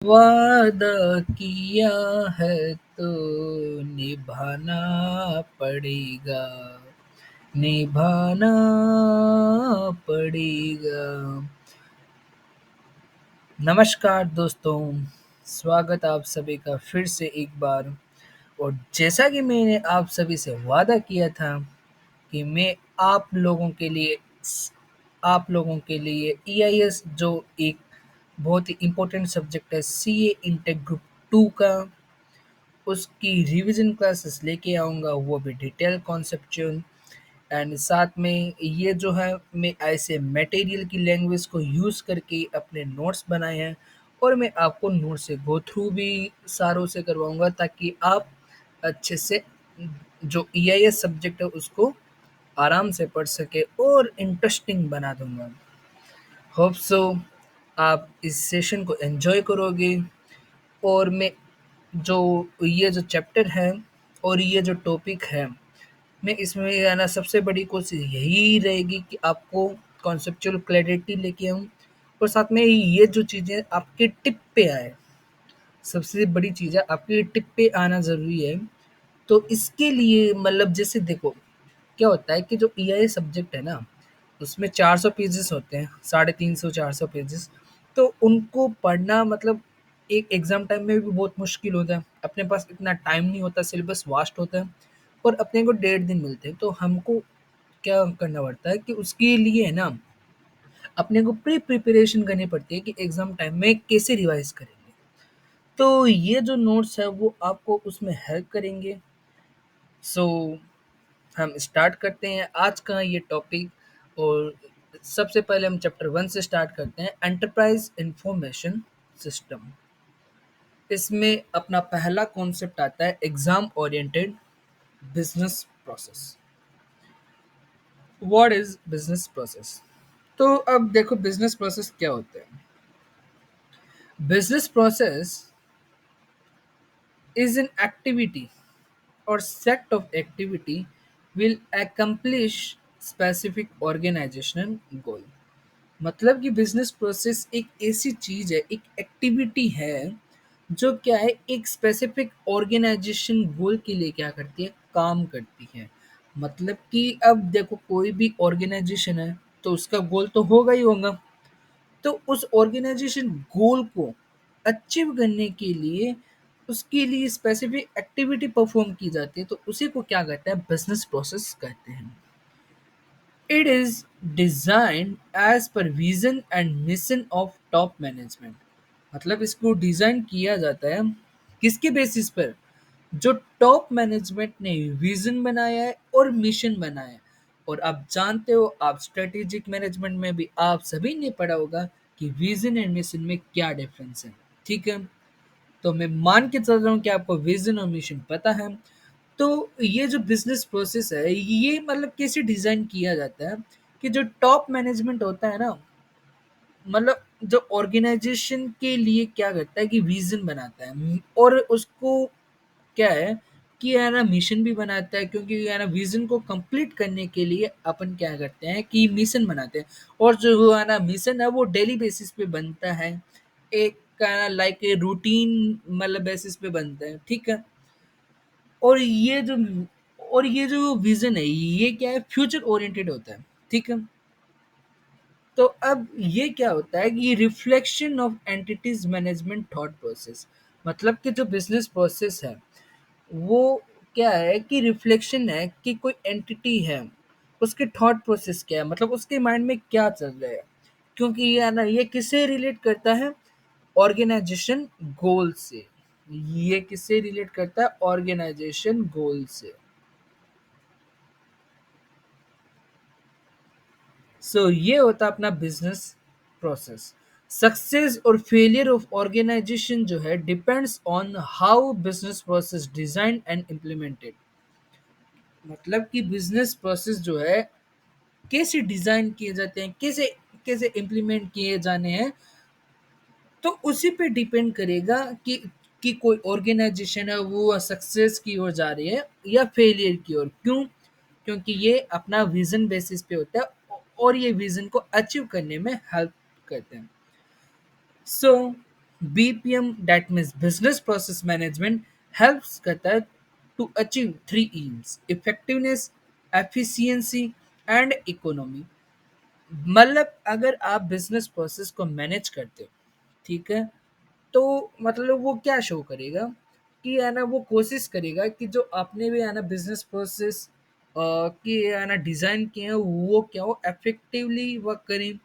वादा किया है तो निभाना पड़ेगा, निभाना पड़ेगा। नमस्कार दोस्तों, स्वागत आप सभी का फिर से एक बार। और जैसा कि मैंने आप सभी से वादा किया था कि मैं आप लोगों के लिए ईआईएस जो एक बहुत ही इम्पोर्टेंट सब्जेक्ट है सीए इंटेक ग्रुप 2 का, उसकी रिवीजन क्लासेस लेके आऊँगा, वो भी डिटेल कॉन्सेप्चुअल। एंड साथ में ये जो है मैं ऐसे मटेरियल की लैंग्वेज को यूज़ करके अपने नोट्स बनाए हैं, और मैं आपको नोट्स से गो थ्रू भी सारों से करवाऊँगा ताकि आप अच्छे से जो ईआईएस सब्जेक्ट है उसको आराम से पढ़ सके और इंटरेस्टिंग बना दूँगा। होप सो आप इस सेशन को एन्जॉय करोगे। और मैं जो ये जो चैप्टर है और ये जो टॉपिक है, मैं इसमें है ना सबसे बड़ी कोशिश यही रहेगी कि आपको कॉन्सेप्चुअल क्लैरिटी लेके आऊँ, और साथ में ये जो चीज़ें आपके टिप पे आए। सबसे बड़ी चीज़ है आपके टिप पे आना ज़रूरी है। तो इसके लिए मतलब जैसे देखो, क्या होता है कि जो ईआईएस सब्जेक्ट है ना, उसमें 400 पेजेस होते हैं, 350 400 पेजेस। तो उनको पढ़ना मतलब एक एग्ज़ाम टाइम में भी बहुत मुश्किल होता है। अपने पास इतना टाइम नहीं होता, सिलेबस वास्ट होता है और अपने को 1.5 दिन मिलते हैं। तो हमको क्या करना पड़ता है कि उसके लिए है ना, अपने को प्रिपरेशन करनी पड़ती है कि एग्ज़ाम टाइम में कैसे रिवाइज़ करेंगे। तो ये जो नोट्स है वो आपको उसमें हेल्प करेंगे। सो हम स्टार्ट करते हैं आज का ये टॉपिक। और सबसे पहले हम चैप्टर 1 से स्टार्ट करते हैं, एंटरप्राइज इंफॉर्मेशन सिस्टम। इसमें अपना पहला कॉन्सेप्ट आता है exam oriented business process. What is business process? तो अब देखो बिजनेस प्रोसेस क्या होते हैं। Business process is an activity or set of activity will accomplish specific organizational goal। मतलब कि बिजनेस प्रोसेस एक ऐसी चीज है, एक एक्टिविटी है जो क्या है, एक स्पेसिफिक ऑर्गेनाइजेशन गोल के लिए क्या करती है, काम करती है। मतलब कि अब देखो कोई भी ऑर्गेनाइजेशन है तो उसका गोल तो होगा ही होगा। तो उस ऑर्गेनाइजेशन गोल को अचीव करने के लिए उसके लिए स्पेसिफिक एक्टिविटी परफॉर्म की जाती है, तो उसी को क्या कहते हैं, बिजनेस प्रोसेस कहते हैं। It is design as per vision and mission of top management. मतलब इसको डिजाइन किया जाता है किसके बेसिस पर, जो टॉप मैनेजमेंट ने विजन बनाया है और मिशन बनाया है। और आप जानते हो, आप स्ट्रेटेजिक मैनेजमेंट में भी आप सभी ने पढ़ा होगा कि विजन एंड मिशन में क्या डिफरेंस है। ठीक है, तो मैं मान के चल रहा हूँ कि आपको विजन और मिशन पता है। तो ये जो बिजनेस प्रोसेस है ये मतलब कैसे डिजाइन किया जाता है कि जो टॉप मैनेजमेंट होता है ना, मतलब जो ऑर्गेनाइजेशन के लिए क्या करता है कि विजन बनाता है और उसको क्या है कि है ना मिशन भी बनाता है, क्योंकि है ना विजन को कंप्लीट करने के लिए अपन क्या करते हैं कि मिशन बनाते हैं। और जो है ना मिशन है वो डेली बेसिस पे बनता है, एक का लाइक ए रूटीन मतलब बेसिस पे बनता है। ठीक है, और ये जो विजन है ये क्या है, फ्यूचर ओरिएंटेड होता है। ठीक है, तो अब ये क्या होता है कि ये reflection of entities management thought process. मतलब कि जो बिजनेस प्रोसेस है वो क्या है कि रिफ्लेक्शन है कि कोई एंटिटी है, उसके थॉट प्रोसेस क्या है, मतलब उसके माइंड में क्या चल रहा है। क्योंकि ये है ना, ये किससे रिलेट करता है, ऑर्गेनाइजेशन गोल से। ये किससे रिलेट करता है, ऑर्गेनाइजेशन गोल से। ये होता है अपना बिजनेस प्रोसेस। सक्सेस और फेलियर ऑफ ऑर्गेनाइजेशन जो है depends on how business process design and implemented. मतलब कि बिजनेस प्रोसेस जो है कैसे डिजाइन किए जाते हैं, कैसे कैसे इम्प्लीमेंट किए जाने हैं, तो उसी पे डिपेंड करेगा कि कोई ऑर्गेनाइजेशन है वो सक्सेस की ओर जा रही है या फेलियर की ओर। क्यों? क्योंकि ये अपना विजन बेसिस पे होता है और ये विजन को अचीव करने में हेल्प करते हैं। So BPM that means business process management helps करता है to achieve three aims: effectiveness, efficiency and economy. मतलब अगर आप बिजनेस प्रोसेस को मैनेज करते हो, ठीक है, तो मतलब वो क्या शो करेगा कि है ना, वो कोशिश करेगा कि जो आपने भी है ना बिजनेस प्रोसेस की है ना डिज़ाइन किए हैं वो क्या हो, इफेक्टिवली वर्क करें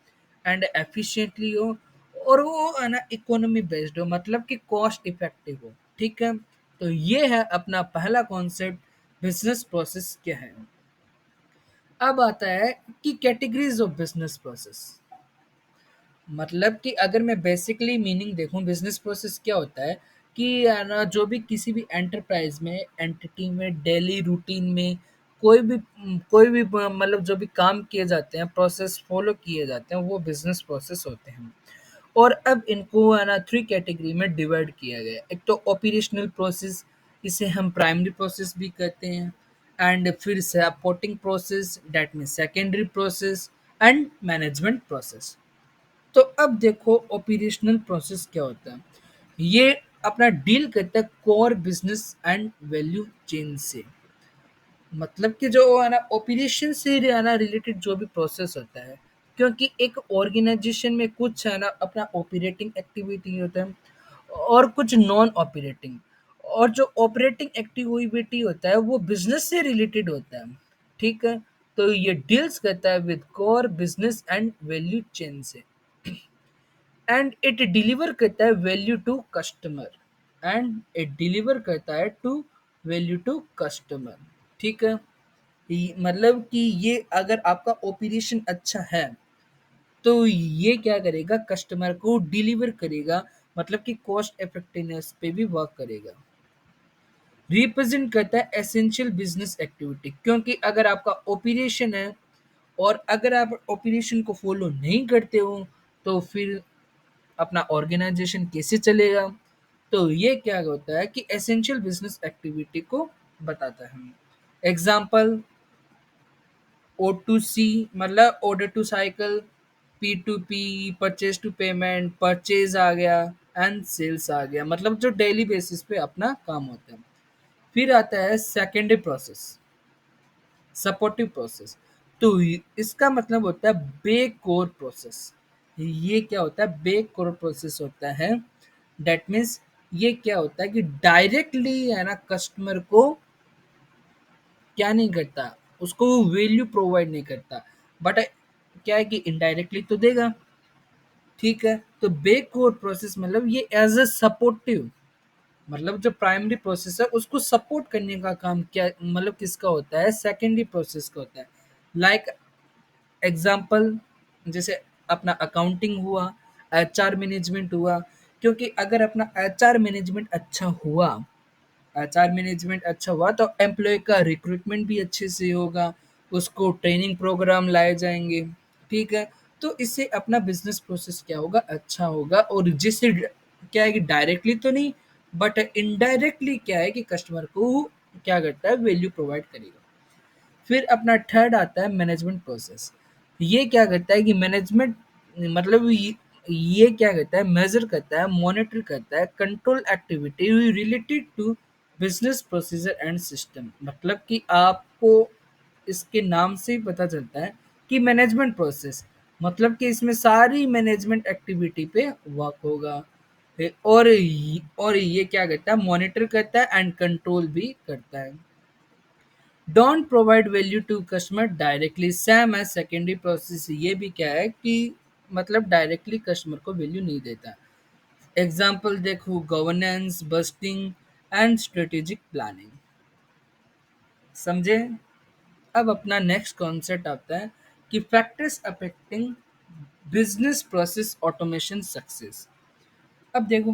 एंड एफिशिएंटली हो, और वो है ना इकोनॉमी बेस्ड हो, मतलब कि कॉस्ट इफेक्टिव हो। ठीक है, तो ये है अपना पहला कॉन्सेप्ट, बिजनेस प्रोसेस क्या है। अब आता है कि कैटेगरीज ऑफ बिजनेस प्रोसेस। मतलब कि अगर मैं बेसिकली मीनिंग देखूं, बिजनेस प्रोसेस क्या होता है कि है ना, जो भी किसी भी एंटरप्राइज में, एंटिटी में, डेली रूटीन में कोई भी मतलब जो भी काम किए जाते हैं, प्रोसेस फॉलो किए जाते हैं, वो बिजनेस प्रोसेस होते हैं। और अब इनको है ना थ्री कैटेगरी में डिवाइड किया गया है। एक तो ऑपरेशनल प्रोसेस, इसे हम प्राइमरी प्रोसेस भी कहते हैं, एंड फिर supporting process that mean secondary process, and management process. तो अब देखो ऑपरेशनल प्रोसेस क्या होता है। ये अपना डील करता है core business and value chain से। मतलब कि जो है ना ऑपरेशन से है ना रिलेटेड जो भी प्रोसेस होता है, क्योंकि एक ऑर्गेनाइजेशन में कुछ है ना अपना ऑपरेटिंग एक्टिविटी होता है और कुछ नॉन ऑपरेटिंग, और जो ऑपरेटिंग एक्टिविटी होता है वो बिजनेस से रिलेटेड होता है। ठीक है, तो ये डील्स करता है with core business and value chain से, एंड इट डिलीवर करता है value to customer, and it deliver करता है टू वैल्यू टू कस्टमर। ठीक है, मतलब कि ये अगर आपका ऑपरेशन अच्छा है तो ये क्या करेगा, कस्टमर को डिलीवर करेगा, मतलब कि कॉस्ट इफेक्टिवनेस पे भी वर्क करेगा। रिप्रेजेंट करता है एसेंशियल बिजनेस एक्टिविटी, क्योंकि अगर आपका ऑपरेशन है और अगर आप ऑपरेशन को फॉलो नहीं करते हो तो फिर अपना ऑर्गेनाइजेशन कैसे चलेगा। तो ये क्या होता है कि एसेंशियल बिजनेस एक्टिविटी को बताता है। एग्जाम्पल, ओ टू सी मतलब order to cycle, P to P purchase to payment, purchase आ गया, एंड सेल्स आ गया, मतलब जो डेली बेसिस पे अपना काम होता है। फिर आता है सेकेंडरी प्रोसेस, सपोर्टिव प्रोसेस। तो इसका मतलब होता है बे कोर प्रोसेस। ये क्या होता है, बे कोर प्रोसेस होता है, दैट मीन्स ये क्या होता है कि डायरेक्टली है ना कस्टमर को क्या नहीं करता, उसको वैल्यू प्रोवाइड नहीं करता, बट क्या है कि इनडायरेक्टली तो देगा। ठीक है, तो बे कोर प्रोसेस मतलब ये एज अ सपोर्टिव, मतलब जो प्राइमरी प्रोसेस है उसको सपोर्ट करने का काम क्या मतलब किसका होता है, सेकेंडरी प्रोसेस का होता है। लाइक एग्जाम्पल, जैसे अपना अकाउंटिंग हुआ, एचआर मैनेजमेंट हुआ, क्योंकि अगर अपना एचआर मैनेजमेंट अच्छा हुआ, एचआर मैनेजमेंट अच्छा हुआ तो एम्प्लॉय का रिक्रूटमेंट भी अच्छे से होगा, उसको ट्रेनिंग प्रोग्राम लाए जाएंगे। ठीक है, तो इससे अपना बिजनेस प्रोसेस क्या होगा, अच्छा होगा, और जिससे क्या है कि डायरेक्टली तो नहीं बट इनडायरेक्टली क्या है कि कस्टमर को क्या करता है, वैल्यू प्रोवाइड करेगा। फिर अपना थर्ड आता है मैनेजमेंट प्रोसेस। ये क्या करता है कि मैनेजमेंट मतलब ये क्या करता है, मेजर करता है, मॉनिटर करता है control activity related to business procedure and system. मतलब कि आपको इसके नाम से ही पता चलता है कि मैनेजमेंट प्रोसेस, मतलब कि इसमें सारी मैनेजमेंट एक्टिविटी पे वर्क होगा। और ये क्या करता है, मॉनिटर करता है एंड कंट्रोल भी करता है। Don't provide value to customer directly, same है सेकेंडरी प्रोसेस। ये भी क्या है कि मतलब डायरेक्टली कस्टमर को वैल्यू नहीं देता। एग्जाम्पल देखो, governance, budgeting and strategic planning. समझे। अब अपना नेक्स्ट कॉन्सेप्ट आता है कि factors affecting business process automation success. अब देखो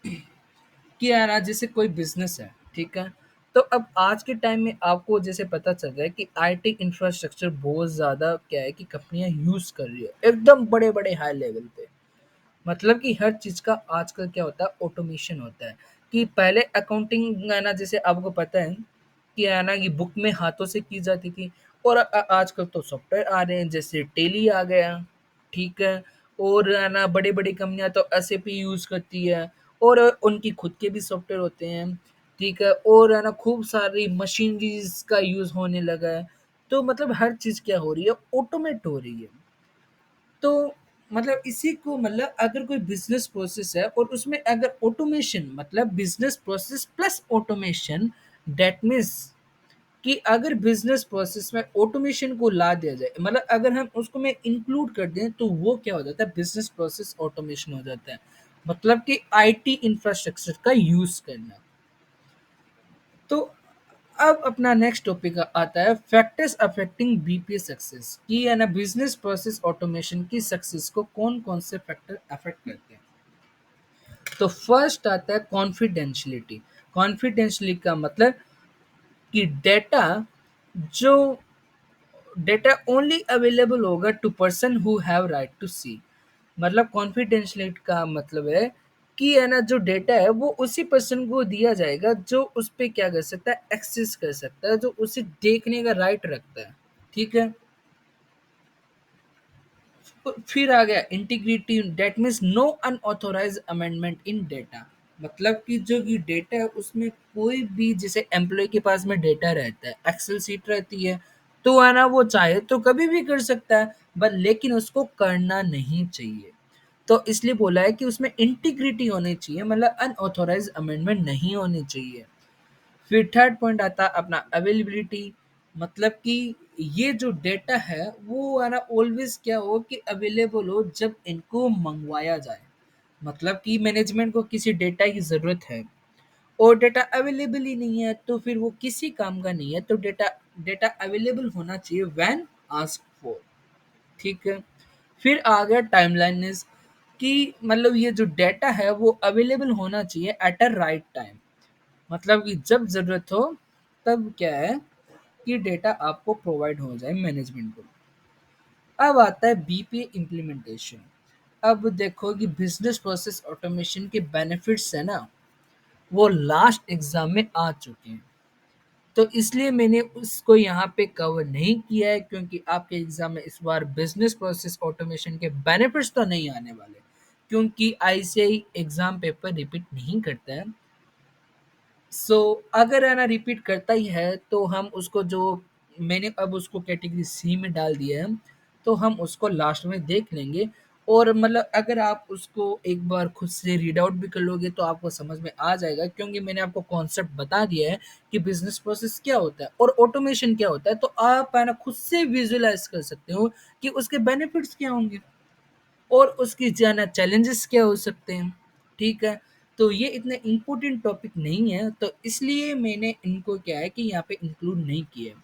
कि यार आज जैसे कोई बिजनेस है, ठीक है, तो अब आज के टाइम में आपको जैसे पता चल रहा है कि आईटी इंफ्रास्ट्रक्चर बहुत ज़्यादा क्या है कि कंपनियां यूज़ कर रही है एकदम बड़े बड़े हाई लेवल पे। मतलब कि हर चीज़ का आजकल क्या होता है, ऑटोमेशन होता है। कि पहले अकाउंटिंग है ना, जैसे आपको पता है कि है ना कि बुक में हाथों से की जाती थी, और आजकल तो सॉफ्टवेयर आ रहे हैं, जैसे टेली आ गया। ठीक है, और है ना बड़ी-बड़ी कंपनियाँ तो एसएपी यूज़ करती है और उनकी खुद के भी सॉफ्टवेयर होते हैं, ठीक है? और है ना खूब सारी मशीनरीज़ का यूज़ होने लगा है। तो मतलब हर चीज़ क्या हो रही है, ऑटोमेट हो रही है। तो मतलब इसी को मतलब अगर कोई बिज़नेस प्रोसेस है और उसमें अगर ऑटोमेशन मतलब business process plus automation, that means कि अगर बिज़नेस प्रोसेस में ऑटोमेशन को ला दिया जाए, मतलब अगर हम उसको में इंक्लूड कर दें, तो वो क्या हो जाता है, बिज़नेस प्रोसेस ऑटोमेशन हो जाता है। मतलब कि आईटी इंफ्रास्ट्रक्चर का यूज़ करना। तो अब अपना नेक्स्ट टॉपिक आता है फैक्टर्स अफेक्टिंग बीपीए सक्सेस, कि है ना बिज़नेस प्रोसेस ऑटोमेशन की सक्सेस को कौन-कौन से फैक्टर अफेक्ट करते हैं। तो फर्स्ट आता है कॉन्फिडेंशियलिटी। कॉन्फिडेंशियलिटी का मतलब कि जो डेटा ओनली अवेलेबल होगा to person who have right to सी। मतलब कॉन्फिडेंशियलिटी का मतलब है कि है ना जो डेटा है वो उसी पर्सन को दिया जाएगा जो उस पे क्या कर सकता है, एक्सेस कर सकता है, जो उसे देखने का राइट रखता है। ठीक है। फिर आ गया integrity, that means no unauthorise amendment in data. मतलब कि जो ये डेटा है उसमें कोई भी, जैसे एम्प्लॉय के पास में डेटा रहता है, एक्सेल शीट रहती है, तो है ना वो चाहे तो कभी भी कर सकता है, बट लेकिन उसको करना नहीं चाहिए। तो इसलिए बोला है कि उसमें इंटीग्रिटी होनी चाहिए, मतलब अनऑथोराइज अमेंडमेंट नहीं होनी चाहिए। फिर थर्ड पॉइंट आता है अपना अवेलेबिलिटी। मतलब कि ये जो डेटा है वो है ना ऑलवेज क्या हो कि अवेलेबल हो जब इनको मंगवाया जाए। मतलब कि मैनेजमेंट को किसी डेटा की ज़रूरत है और डेटा अवेलेबल ही नहीं है, तो फिर वो किसी काम का नहीं है। तो डेटा डेटा अवेलेबल होना चाहिए व्हेन आस्क फॉर। ठीक है। फिर आ गया टाइमलाइननेस, कि मतलब ये जो डेटा है वो अवेलेबल होना चाहिए एट अ राइट टाइम। मतलब कि जब ज़रूरत हो तब क्या है कि डेटा आपको प्रोवाइड हो जाए मैनेजमेंट को। अब आता है बीपीए इम्प्लीमेंटेशन। अब देखो कि बिजनेस प्रोसेस ऑटोमेशन के बेनिफिट्स है ना, वो लास्ट एग्जाम में आ चुके हैं। तो इसलिए मैंने उसको यहाँ पे कवर नहीं किया है, क्योंकि आपके एग्जाम में इस बार बिजनेस प्रोसेस ऑटोमेशन के बेनिफिट्स तो नहीं आने वाले, क्योंकि आईसीआई एग्जाम पेपर रिपीट नहीं करता है। सो अगर है ना रिपीट करता ही है तो हम उसको जो मैंने अब उसको कैटेगरी सी में डाल दिया है, तो हम उसको लास्ट में देख लेंगे। और मतलब अगर आप उसको एक बार खुद से रीड आउट भी कर लोगे तो आपको समझ में आ जाएगा, क्योंकि मैंने आपको कॉन्सेप्ट बता दिया है कि बिजनेस प्रोसेस क्या होता है और ऑटोमेशन क्या होता है, तो आप है ना खुद से विजुलाइज कर सकते हो कि उसके बेनिफिट्स क्या होंगे और उसकी जाना चैलेंजेस क्या हो सकते हैं। ठीक है। तो ये इतने इम्पोर्टेंट टॉपिक नहीं है, तो इसलिए मैंने इनको क्या है कि यहाँ पे इंक्लूड नहीं किया है।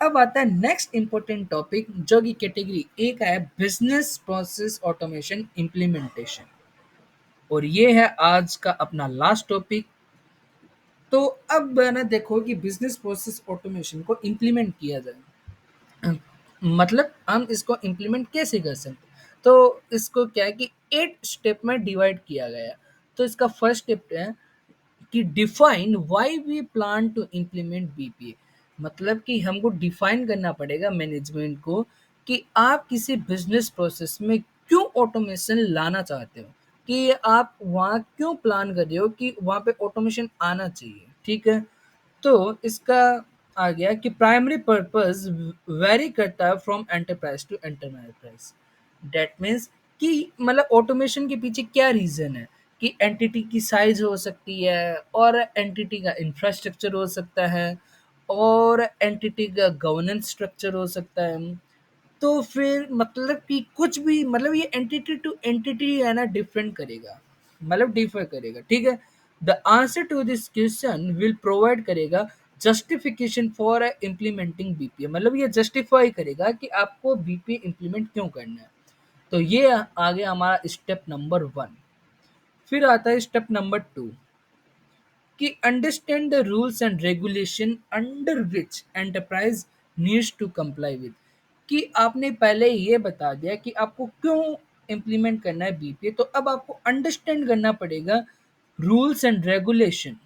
अब आता है नेक्स्ट इम्पोर्टेंट टॉपिक, जो कि कैटेगरी ए का है, बिजनेस प्रोसेस ऑटोमेशन इम्प्लीमेंटेशन। और ये है आज का अपना लास्ट टॉपिक। तो अब है ना देखो कि बिजनेस प्रोसेस ऑटोमेशन को इम्प्लीमेंट किया जाए। मतलब हम इसको इम्प्लीमेंट कैसे कर सकते हैं? तो इसको क्या है कि 8 स्टेप में डिवाइड किया गया है। तो इसका फर्स्ट स्टेप है कि define why we plan to implement BPA. मतलब कि हमको डिफाइन करना पड़ेगा मैनेजमेंट को कि आप किसी बिजनेस प्रोसेस में क्यों ऑटोमेशन लाना चाहते हो, कि आप वहाँ क्यों प्लान कर रहे हो कि वहाँ पे ऑटोमेशन आना चाहिए। ठीक है। तो इसका आ गया कि प्राइमरी पर्पस वेरी करता है from enterprise to enterprise. That means कि मतलब ऑटोमेशन के पीछे क्या रीज़न है, कि एंटिटी की साइज हो सकती है, और एंटिटी का इंफ्रास्ट्रक्चर हो सकता है, और एंटिटी का गवर्नेंस स्ट्रक्चर हो सकता है। तो फिर मतलब कि कुछ भी, मतलब ये एंटिटी टू एंटिटी है ना डिफरेंट करेगा, मतलब डिफर करेगा। ठीक है। The answer to this question will provide करेगा जस्टिफिकेशन फॉर इम्प्लीमेंटिंग बीपीए। मतलब ये जस्टिफाई करेगा कि आपको बीपीए इम्प्लीमेंट क्यों करना है। तो ये आ गया हमारा स्टेप नंबर वन। फिर आता है स्टेप नंबर टू, कि understand the rules and regulation under which enterprise needs to comply with. कि आपने पहले ये बता दिया कि आपको क्यों इम्प्लीमेंट करना है बीपीए, तो अब आपको अंडरस्टैंड करना पड़ेगा rules and regulation,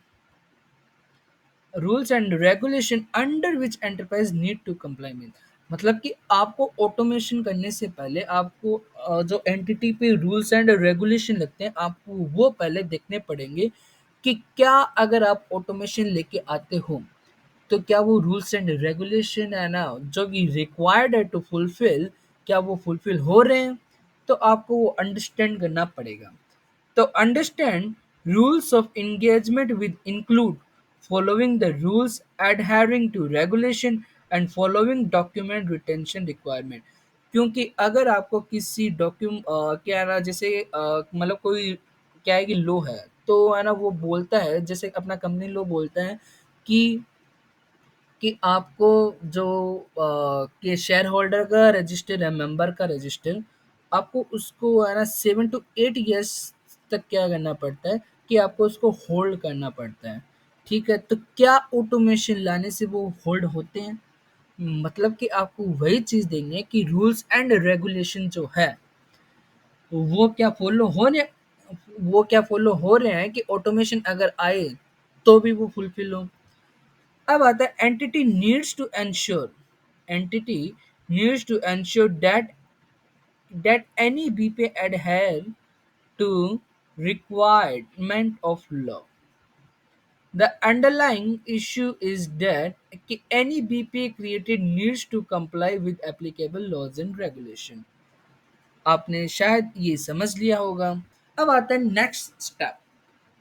rules and regulation under which enterprise need to comply with. मतलब कि आपको ऑटोमेशन करने से पहले आपको जो एंटिटी पे रूल्स एंड रेगुलेशन लगते हैं आपको वो पहले देखने पड़ेंगे कि क्या अगर आप ऑटोमेशन लेके आते हो तो क्या वो रूल्स एंड रेगुलेशन है ना जो कि रिक्वायर्ड है टू फुलफिल क्या वो फुलफिल हो रहे हैं तो आपको वो अंडरस्टैंड करना पड़ेगा to understand rules of engagement with include following the rules, adhering to regulation and following document retention requirement. क्योंकि अगर आपको किसी क्या है ना जैसे मतलब कोई क्या है कि लो है तो है ना वो बोलता है जैसे अपना कंपनी लो बोलता है कि आपको जो कि शेयर होल्डर का रजिस्टर है, मेंबर का रजिस्टर, आपको उसको है ना 7 टू 8 इयर्स तक क्या करना पड़ता है कि आपको उसको होल्ड करना पड़ता है। ठीक है? तो क्या ऑटोमेशन लाने से वो होल्ड होते हैं? मतलब कि आपको वही चीज़ देंगे कि रूल्स एंड रेगुलेशन जो है, वो क्या फ़ॉलो हो रहे वो क्या फ़ॉलो हो रहे हैं कि ऑटोमेशन अगर आए, तो भी वो फुलफ़िल हो। अब आता है entity needs to ensure that any BPA adhere to requirement of law. The underlying issue is that any BPA created needs to comply with applicable laws and regulation. आपने शायद ये समझ लिया होगा। अब आता है नेक्स्ट स्टेप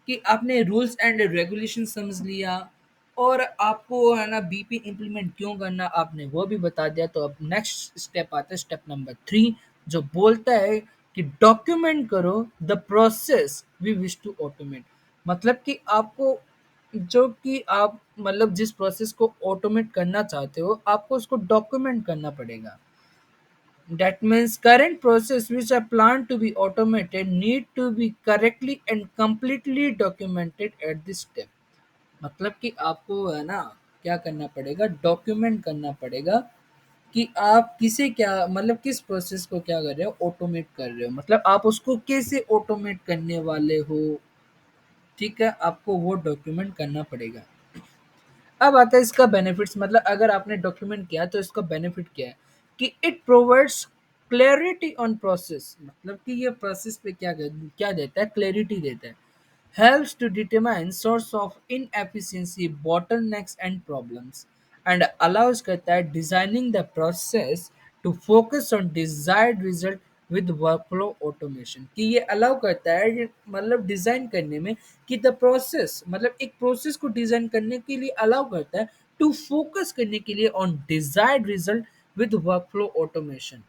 कि आपने रूल्स एंड रेगुलेशन समझ लिया और आपको है ना बीपी इम्प्लीमेंट क्यों करना आपने वो भी बता दिया तो अब नेक्स्ट स्टेप आता है स्टेप नंबर 3 जो बोलता है कि डॉक्यूमेंट करो the process we wish to automate मतलब कि आपको जो कि आप मतलब जिस प्रोसेस को ऑटोमेट करना चाहते हो आपको उसको डॉक्यूमेंट करना पड़ेगा that means current process which are planned to be automated need to be correctly and completely documented at this step. मतलब कि आपको है ना क्या करना पड़ेगा डॉक्यूमेंट करना पड़ेगा कि आप किसे क्या मतलब किस प्रोसेस को क्या कर रहे हो ऑटोमेट कर रहे हो मतलब आप उसको कैसे ऑटोमेट करने वाले हो ठीक है आपको वो डॉक्यूमेंट करना पड़ेगा अब आता है इसका बेनिफिट्स मतलब अगर आपने डॉक्यूमेंट किया तो इसका बेनिफिट क्या है कि it provides clarity on process मतलब कि ये प्रोसेस पे क्या देता है क्लैरिटी देता है helps to determine source of inefficiency, bottlenecks and problems and allows कहता है designing the process to focus on desired result with workflow automation कि ये अलाउ करता है मतलब डिजाइन करने में कि द प्रोसेस मतलब एक प्रोसेस को डिजाइन करने के लिए अलाउ करता है टू फोकस करने के लिए on desired result with workflow automation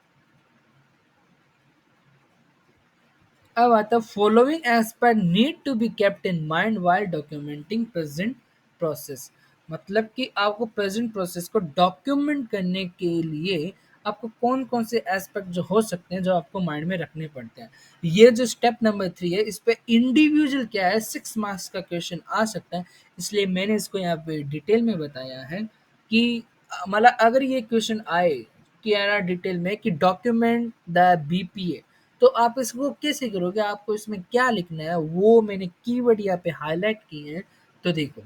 अब आता है following aspect need to be kept in mind while documenting present process मतलब कि आपको प्रेजेंट प्रोसेस को डॉक्यूमेंट करने के लिए आपको कौन कौन से एस्पेक्ट जो हो सकते हैं जो आपको माइंड में रखने पड़ते हैं ये जो स्टेप नंबर 3 है इस पे इंडिविजुअल क्या है 6 मार्क्स का क्वेश्चन आ सकता है इसलिए मैंने इसको यहाँ पे डिटेल में बताया है कि मतलब अगर ये क्वेश्चन आए कि है ना डिटेल में कि डॉक्यूमेंट द बीपीए तो आप इसको कैसे करोगे? आपको इसमें क्या लिखना है? वो मैंने कीवर्ड यहाँ पे हाइलाइट किए हैं। तो देखो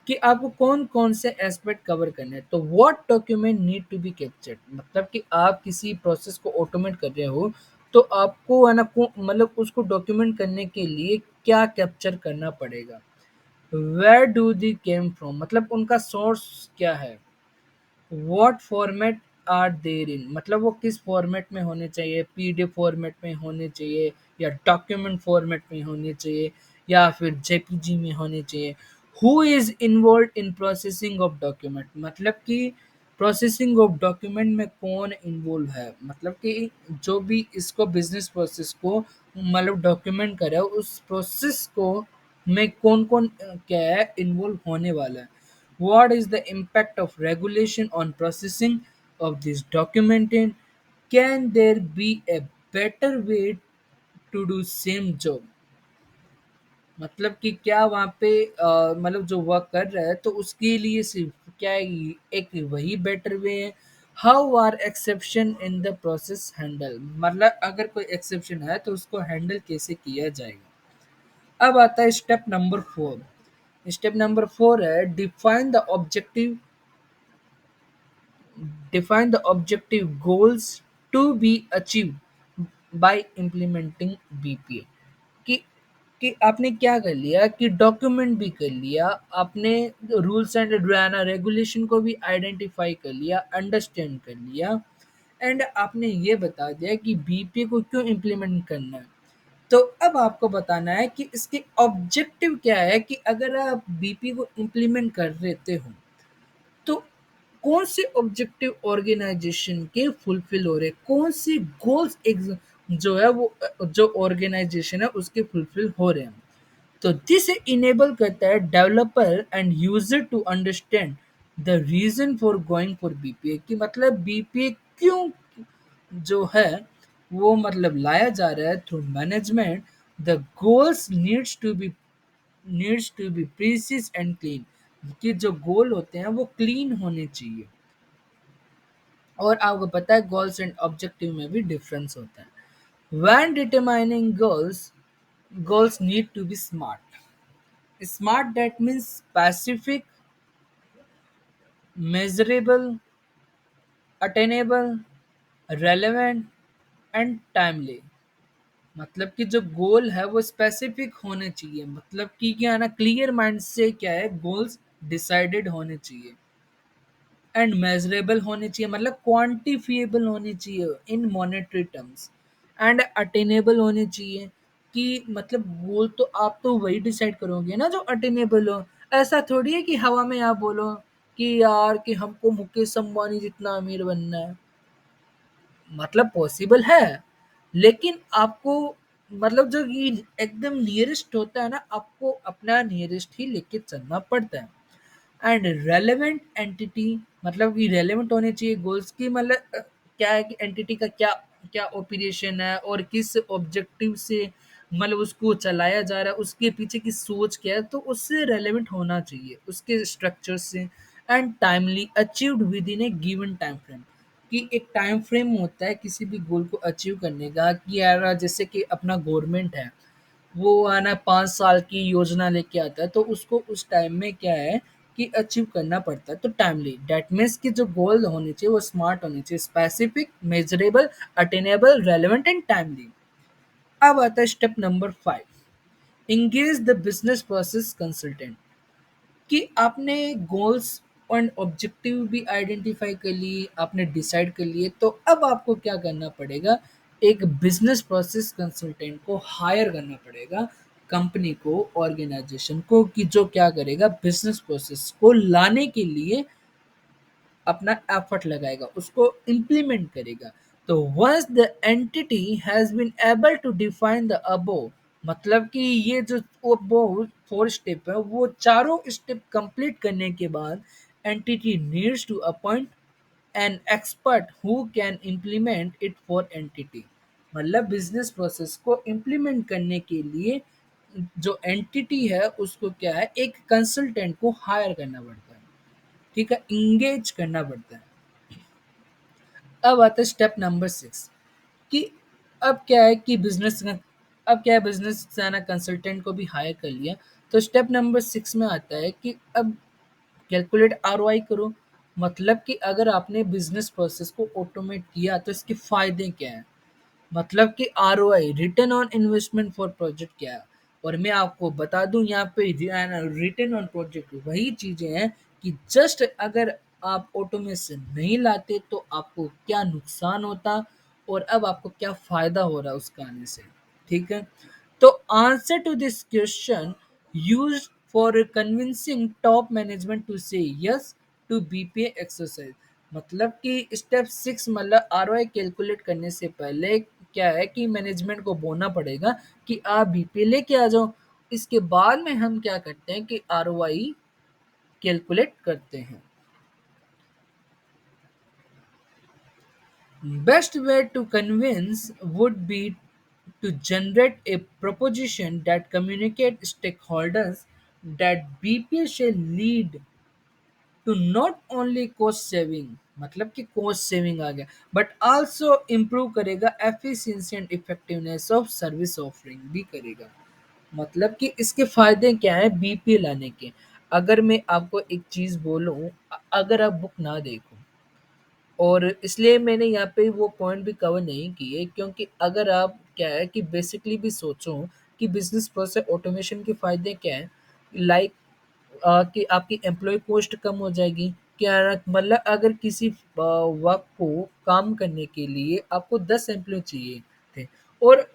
कि आपको कौन-कौन से एस्पेक्ट कवर करने हैं। तो what document need to be captured मतलब कि आप किसी प्रोसेस को ऑटोमेट कर रहे हो, तो आपको है ना को मतलब उसको डॉक्यूमेंट करने के लिए क्या कैप्चर करना पड़ेगा? Where do they came from मतलब उनका सोर्स क्या है? What format are there in मतलब वो किस फॉर्मेट में होने चाहिए पीडीएफ फॉर्मेट में होने चाहिए या डॉक्यूमेंट फॉर्मेट में होने चाहिए या फिर जेपीजी में होने चाहिए who is involve in processing of document मतलब कि प्रोसेसिंग ऑफ डॉक्यूमेंट में कौन इन्वॉल्व है मतलब कि जो भी इसको बिजनेस प्रोसेस को मतलब डॉक्यूमेंट करे उस प्रोसेस को में कौन कौन क्या है इन्वॉल्व होने वाला है what is the impact of regulation on processing of this documented? Can there be a better way to do same job? मतलब कि क्या वहाँ पे मतलब जो वर्क कर रहा है तो उसके लिए सिर्फ क्या एक वही बेटर वे है how are exception in the process handle मतलब अगर कोई एक्सेप्शन है तो उसको हैंडल कैसे किया जाएगा अब आता है स्टेप नंबर 4 है define the objective define the objective goals to be achieved by implementing BPA. कि कि आपने क्या कर लिया कि डॉक्यूमेंट भी कर लिया, आपने रूल्स एंड रेगुलेशन को भी आइडेंटिफाई कर लिया, अंडरस्टैंड कर लिया, एंड आपने ये बता दिया कि बीपीए को क्यों इम्प्लीमेंट करना है। तो अब आपको बताना है कि इसके ऑब्जेक्टिव क्या है, कि अगर आप बीपीए को इम्प्लीमेंट कर लेते हो तो कौन से ऑब्जेक्टिव ऑर्गेनाइजेशन के फुलफिल हो रहे हैं, कौन से गोल्स जो है वो जो ऑर्गेनाइजेशन है उसके फुलफिल हो रहे हैं। तो दिस इनेबल करता है developer and user to understand the reason for going for BPA, कि मतलब बीपीए क्यों जो है वो मतलब लाया जा रहा है through management. The goals needs to be precise and clean, कि जो गोल होते हैं वो क्लीन होने चाहिए। और आपको पता है गोल्स एंड ऑब्जेक्टिव में भी डिफरेंस होता है। When determining goals need to be smart, that means specific, measurable, attainable, relevant and timely. मतलब कि जो गोल है वो स्पेसिफिक होने चाहिए, मतलब कि क्या है ना, क्लियर माइंड से क्या है गोल्स डिसाइडेड होने चाहिए, एंड मेजरेबल होने चाहिए, मतलब क्वांटिफिएबल होने चाहिए इन मॉनेटरी टर्म्स, एंड अटेनेबल होने चाहिए, कि मतलब गोल तो आप तो वही डिसाइड करोगे ना जो अटेनेबल हो। ऐसा थोड़ी है कि हवा में आप बोलो कि यार कि हमको मुकेश अंबानी जितना अमीर बनना है। मतलब पॉसिबल है, लेकिन आपको मतलब जो ये एकदम नियरेस्ट होता है ना, आपको अपना नियरेस्ट ही लेके चलना पड़ता है। एंड रेलेवेंट एंटिटी, मतलब कि रेलेवेंट होने चाहिए गोल्स की, मतलब क्या है कि एंटिटी का क्या क्या ऑपरेशन है और किस ऑब्जेक्टिव से मतलब उसको चलाया जा रहा है, उसके पीछे की सोच क्या है, तो उससे रेलेवेंट होना चाहिए उसके स्ट्रक्चर से। And timely achieved with in A given time frame, कि एक टाइम फ्रेम होता है किसी भी गोल को अचीव करने का, कि यार जैसे कि अपना गवर्नमेंट है वो आना 5 साल की योजना लेके आता है, तो उसको उस टाइम में क्या है कि अचीव करना पड़ता है। तो टाइमली डेट मीन्स कि जो गोल होने चाहिए वो स्मार्ट होने चाहिए, specific, measurable, attainable, relevant and timely. अब आता है step number 5, engage the business process consultant, कि आपने गोल्स एंड ऑब्जेक्टिव भी आइडेंटिफाई कर लिए, आपने डिसाइड कर लिए, तो अब आपको क्या करना पड़ेगा, एक बिजनेस प्रोसेस कंसल्टेंट को हायर करना पड़ेगा, कंपनी को, ऑर्गेनाइजेशन को, कि जो क्या करेगा बिजनेस प्रोसेस को लाने के लिए अपना एफर्ट लगाएगा, उसको इम्प्लीमेंट करेगा। तो once the entity has been able to define the above, मतलब कि ये जो अबोव 4 स्टेप है वो चारों स्टेप कंप्लीट करने के बाद entity needs to appoint an expert who can implement it for entity. मतलब बिजनेस प्रोसेस को इम्प्लीमेंट करने के लिए जो एंटिटी है उसको क्या है, एक कंसल्टेंट को हायर करना पड़ता है, ठीक है, इंगेज करना पड़ता है। अब आता है स्टेप नंबर 6, कि अब क्या है कि बिजनेस से ना कंसल्टेंट को भी हायर कर लिया। तो स्टेप नंबर 6 में आता है कि अब कैलकुलेट आरओआई करो, मतलब कि अगर आपने बिजनेस प्रोसेस को ऑटोमेट किया तो इसके फायदे क्या हैं, मतलब कि ROI, return on investment for project क्या है। और मैं आपको बता दूं यहाँ पे रिटर्न ऑन प्रोजेक्ट वही चीजें हैं कि जस्ट अगर आप ऑटोमेशन नहीं लाते तो आपको क्या नुकसान होता और अब आपको क्या फायदा हो रहा है उसका आने से, ठीक है। तो answer to this question used for convincing top management to say yes to BPA exercise, मतलब कि स्टेप 6 मतलब आरओआई कैलकुलेट करने से पहले क्या है कि मैनेजमेंट को बोलना पड़ेगा कि आप बीपीए लेके आ जाओ। इसके बाद में हम क्या करते हैं कि आरओआई कैलकुलेट करते हैं। Best way to convince would be to generate a proposition that communicates stakeholders that BPA shall lead to not only cost saving, मतलब कि cost saving आ गया, but also improve करेगा efficiency and effectiveness of service offering भी करेगा। मतलब कि इसके फायदे क्या है बीपीए लाने के। अगर मैं आपको एक चीज बोलूं, अगर आप बुक ना देखो और इसलिए मैंने यहाँ पे वो पॉइंट भी कवर नहीं किए, क्योंकि अगर आप क्या है कि बेसिकली भी सोचो कि बिजनेस प्रोसेस ऑटोमेशन के फायदे क्या है, लाइक कि आपकी एम्प्लॉय कॉस्ट कम हो जाएगी। क्या मतलब अगर किसी वर्क को काम करने के लिए आपको 10 एम्प्लॉय चाहिए थे, और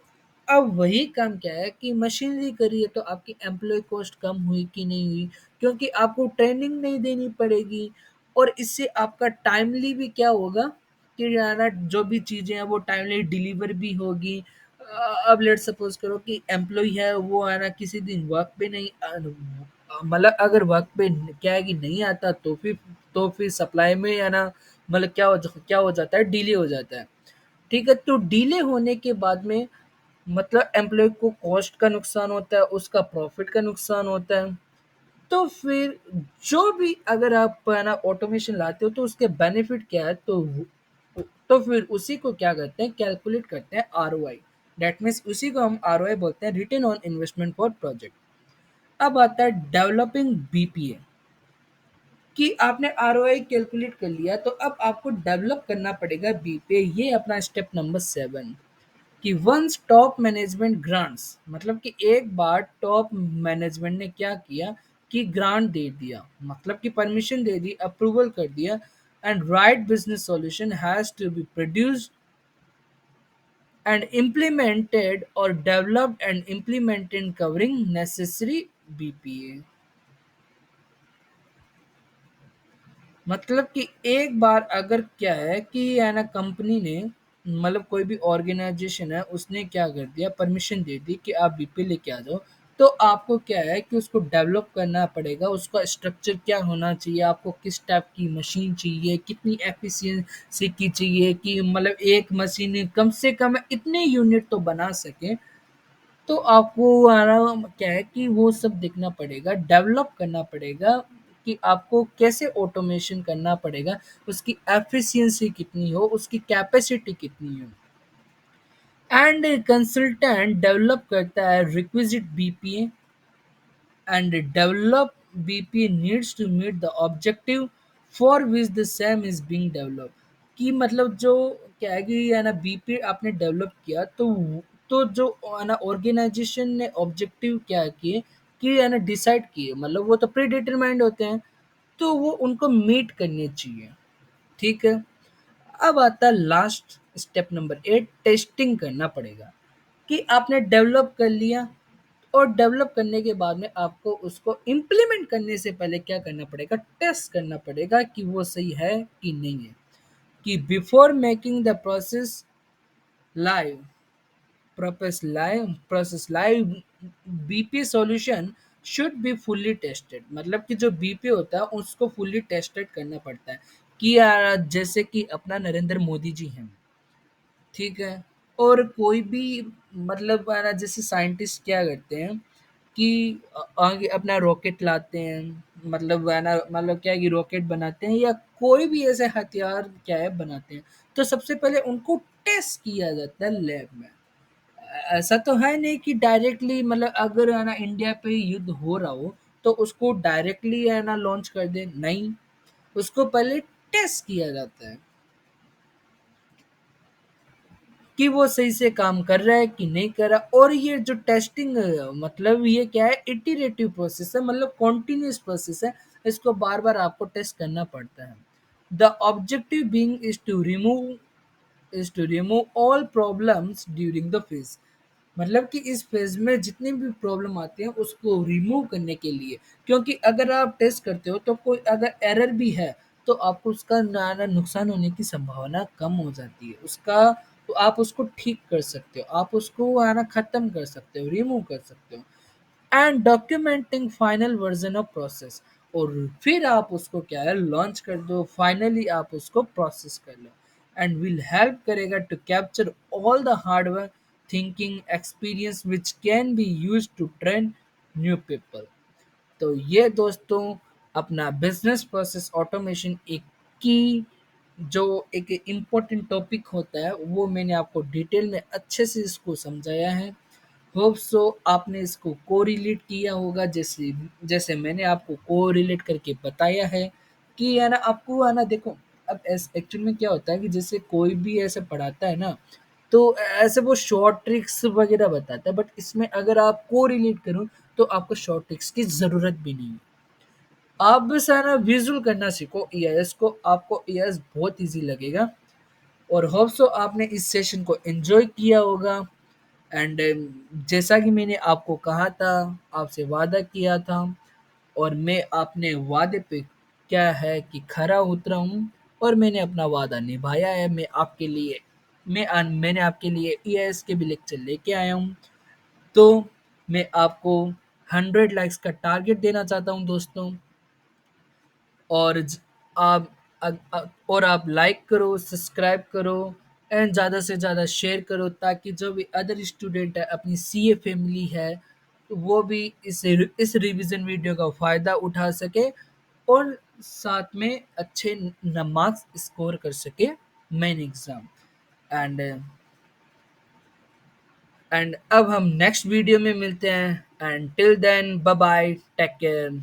अब वही काम क्या है कि मशीनरी करिए, तो आपकी एम्प्लॉय कॉस्ट कम हुई कि नहीं हुई, क्योंकि आपको ट्रेनिंग नहीं देनी पड़ेगी। और इससे आपका टाइमली भी क्या होगा कि है ना, जो भी चीज़ें हैं वो टाइमली डिलीवर भी होगी। अब लेट सपोज करो कि एम्प्लॉय है वो है ना किसी दिन वर्क पे नहीं मतलब अगर वर्क पे क्या है कि नहीं आता, तो फिर सप्लाई में है ना, मतलब क्या हो जाता है, डिले हो जाता है। ठीक है, तो डिले होने के बाद में मतलब एम्प्लॉय को कॉस्ट का नुकसान होता है, उसका प्रॉफिट का नुकसान होता है। तो फिर जो भी अगर आप है ना ऑटोमेशन लाते हो, तो उसके बेनिफिट क्या है, तो फिर उसी को क्या करते हैं, कैलकुलेट करते हैं आरओआई। दैट मीन्स उसी को हम आरओआई बोलते हैं, return on investment for project. अब आता है डेवलपिंग बीपीए, कि आपने आरओआई कैलकुलेट कर लिया, तो अब आपको डेवलप करना पड़ेगा बीपीए। ये अपना स्टेप नंबर 7, कि वंस टॉप मैनेजमेंट ग्रांट्स, मतलब कि एक बार टॉप मैनेजमेंट ने क्या किया कि ग्रांट दे दिया, मतलब कि परमिशन दे दी, अप्रूवल कर दिया, and right business solution has to be produced and implemented, or developed and implemented, covering necessary BPA। मतलब कि एक बार अगर क्या है कि है ना कंपनी ने, मतलब कोई भी ऑर्गेनाइजेशन है, उसने क्या कर दिया, परमिशन दे दी कि आप बीपी लेके आ जाओ, तो आपको क्या है कि उसको डेवलप करना पड़ेगा। उसका स्ट्रक्चर क्या होना चाहिए, आपको किस टाइप की मशीन चाहिए, कितनी एफिशिएंसी की चाहिए, कि मतलब एक मशीन कम से कम इतने यूनिट तो बना सके। तो आपको आराम क्या है कि वो सब देखना पड़ेगा, डेवलप करना पड़ेगा, कि आपको कैसे ऑटोमेशन करना पड़ेगा, उसकी एफिशिएंसी कितनी हो, उसकी कैपेसिटी कितनी हो। एंड कंसल्टेंट डेवलप करता है requisite BPA, and develop BPA needs to meet the objective for which the same is being developed। कि मतलब जो क्या है कि है ना बीपीए आपने डेवलप किया, तो जो है ना ऑर्गेनाइजेशन ने ऑब्जेक्टिव क्या किए, कि है ना डिसाइड किए, मतलब वो तो प्री डिटरमाइंड होते हैं, तो वो उनको मीट करने चाहिए। ठीक है, अब आता है लास्ट स्टेप नंबर 8, टेस्टिंग करना पड़ेगा। कि आपने डेवलप कर लिया, और डेवलप करने के बाद में आपको उसको इम्प्लीमेंट करने से पहले क्या करना पड़ेगा, टेस्ट करना पड़ेगा कि वो सही है कि नहीं है। कि before making the live process live BP solution should be fully tested. मतलब कि जो बीपी होता है उसको फुल्ली टेस्टेड करना पड़ता है। कि जैसे कि अपना नरेंद्र मोदी जी हैं, ठीक है, और कोई भी मतलब है ना, जैसे साइंटिस्ट क्या करते हैं कि आगे अपना रॉकेट लाते हैं, मतलब है ना, मतलब क्या है कि रॉकेट बनाते हैं, या कोई भी ऐसे हथियार क्या है बनाते हैं, तो सबसे पहले उनको टेस्ट किया जाता है लैब में। ऐसा तो है नहीं कि डायरेक्टली, मतलब अगर है ना इंडिया पे युद्ध हो रहा हो, तो उसको डायरेक्टली है ना लॉन्च कर दे, नहीं, उसको पहले टेस्ट किया जाता है कि वो सही से काम कर रहा है कि नहीं कर रहा। और ये जो टेस्टिंग मतलब ये क्या है, इटरेटिव प्रोसेस है, मतलब कॉन्टिन्यूस प्रोसेस है। इसको बार बार आपको टेस्ट करना पड़ता है। The objective being is to remove all problems during the phase. मतलब कि इस फेज में जितनी भी प्रॉब्लम आती है उसको रिमूव करने के लिए। क्योंकि अगर आप टेस्ट करते हो, तो कोई अगर एरर भी है, तो आपको उसका नुकसान होने की संभावना कम हो जाती है उसका। तो आप उसको ठीक कर सकते हो, आप उसको है ना खत्म कर सकते हो, रिमूव कर सकते हो। And documenting final version of process, और फिर आप उसको क्या है लॉन्च कर दो, फाइनली आप उसको प्रोसेस कर लो। एंड विल हेल्प करेगा to capture all the hardware thinking experience which can be use to train new people. तो ये दोस्तों अपना बिजनेस प्रोसेस ऑटोमेशन एक की जो एक इम्पोर्टेंट टॉपिक होता है, वो मैंने आपको डिटेल में अच्छे से इसको समझाया है। होप सो आपने इसको कोरिलेट किया होगा, जैसे जैसे मैंने आपको कोरिलेट करके बताया है। कि है ना आपको है ना देखो, अब ऐस एक्चुअल में क्या होता है कि जैसे कोई भी ऐसे पढ़ाता है ना, तो ऐसे वो शॉर्ट ट्रिक्स वगैरह बताता है, बट इसमें अगर आप कोरिलेट करो तो आपको शॉर्ट ट्रिक्स की ज़रूरत भी नहीं है। आप बस है ना विज़ुअल करना सीखो ईआईएस को, आपको ईआईएस बहुत ईज़ी लगेगा। और होप सो आपने इस सेशन को एन्जॉय किया होगा। एंड जैसा कि मैंने आपको कहा था, आपसे वादा किया था, और मैं अपने वादे पे क्या है कि खरा उतरा हूँ, और मैंने अपना वादा निभाया है। मैंने आपके लिए ईआईएस के भी लेक्चर लेके आया हूँ। तो मैं आपको 100 लाइक्स का टारगेट देना चाहता हूँ दोस्तों। और आप और आप लाइक करो, सब्सक्राइब करो, एंड ज़्यादा से ज़्यादा शेयर करो, ताकि जो भी अदर स्टूडेंट है, अपनी सीए फैमिली है, तो वो भी इस रिवीजन वीडियो का फ़ायदा उठा सके, और साथ में अच्छे मार्क्स स्कोर कर सके मेन एग्ज़ाम। एंड अब हम नेक्स्ट वीडियो में मिलते हैं। And till then bye bye, take care.